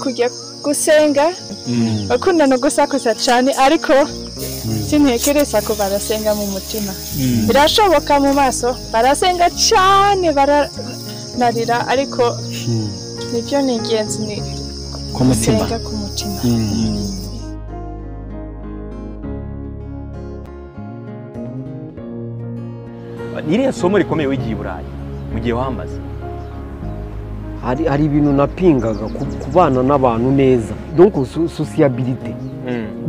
kujya gusenga bakunda no gusakuza cyane ariko sintekereza ko barasenga mu mutima birashoboka mu maso barasenga cyane baranarira ariko nibyo ni ingenzi ni ku mutima Niriya somo rikomeye wigiye Burayi mu gihe wamaze hari ibintu napingaga kubana n'abantu neza donc sociabilité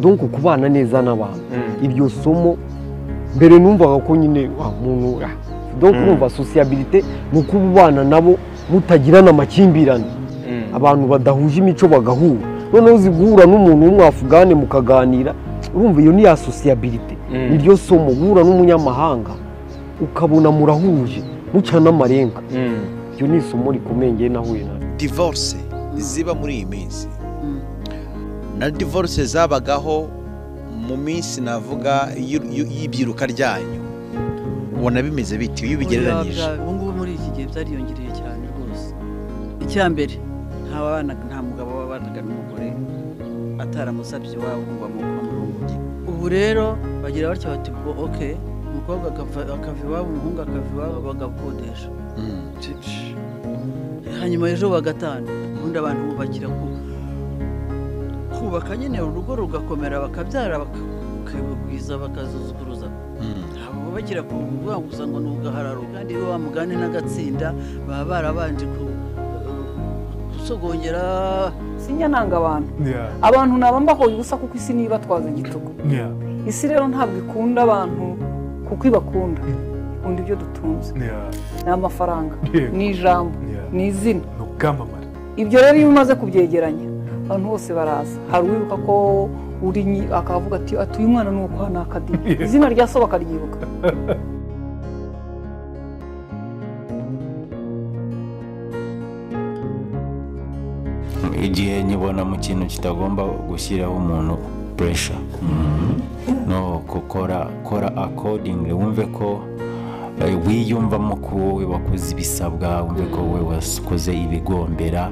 donc kubana neza n'abantu ibyo somo mbere numvaga ko nyine umuntu donc numva sociabilité no kubana nabo mutagirana amakimbirane abantu badahuje imico bagahura noneho uziguhura n'umuntu w'umwafugane mukaganira urumva iyo ni ya sociabilité iryo somo guhura n'umunyamahanga ukabona murahuje mucana amarenga iyo ni isomo rikomeye ngiye nahuye na divorce ziba muri iyi minsi na divorce zabagaho mu minsi navuga y'ibyiruka ryanyu ubona bimeze biti iyo bigereranyije ubu ngubu muri iki gihe byariyongereye cyane rwose icyambere nta mugabo wabanaga n'umugore ataramusabye iwabo ngo bamuhe umurongo ubu rero bagira batyo bati okay umukobwa akava iwabo umuhungu akava iwabo bagakodesha hanyuma ejo bagatana ubundi abantu bubakira kubaka nyine urugo rugakomera bakabyara bakabwiza bakazuzuguruza ntabwo bubakira kuvuga gusa ngo nugahararo kandi wa mugani n'agatsinda baba barabanje gusogongera sinya nanga abantu nabambahoye ubusa kuko isi niba twaza igitugu isi rero ntabwo ikunda abantu kuko ibakunda ikunda ibyo dutunze ni amafaranga ni ijambo ni izina ibyo rero iyo umaze kubyegeranya abantu bose baraza hari uwibuka ko uri akavuga ati uyu mwana ni ukwa nakadi izina rya so bakaryibuka igihe nyibona mu kintu kitagomba gushyiraho umuntu pressure no kora accordingly wumve ko wiyumvamo ko wowe wakoze ibisabwa wumve ko wowe wakoze ibigombera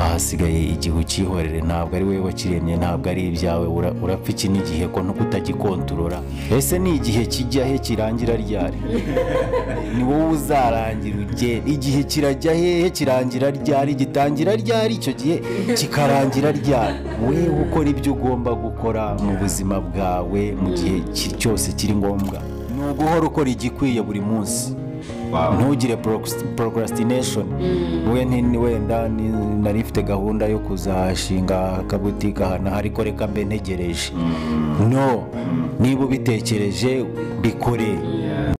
ahasigaye igihe ukihorere ntabwo ari wowe wakiremye ntabwo ari ibyawe urapfa iki n'igihe ko utagikontorora ese ni igihe kijya he kirangira ryari ni wowe uzarangira ugenda igihe kirajya hehe kirangira ryari gitangira ryari icyo gihe kikarangira ryari wewe ukora ibyo ugomba gukora mu buzima bwawe mu gihe cyose kiri ngombwa ni uguhora ukora igikwiye buri munsi ntugire procrastination wenda nari mfite gahunda yo kuzashinga akabutike ahantu ariko reka mbe ntegereje no niba ubitekereje bikore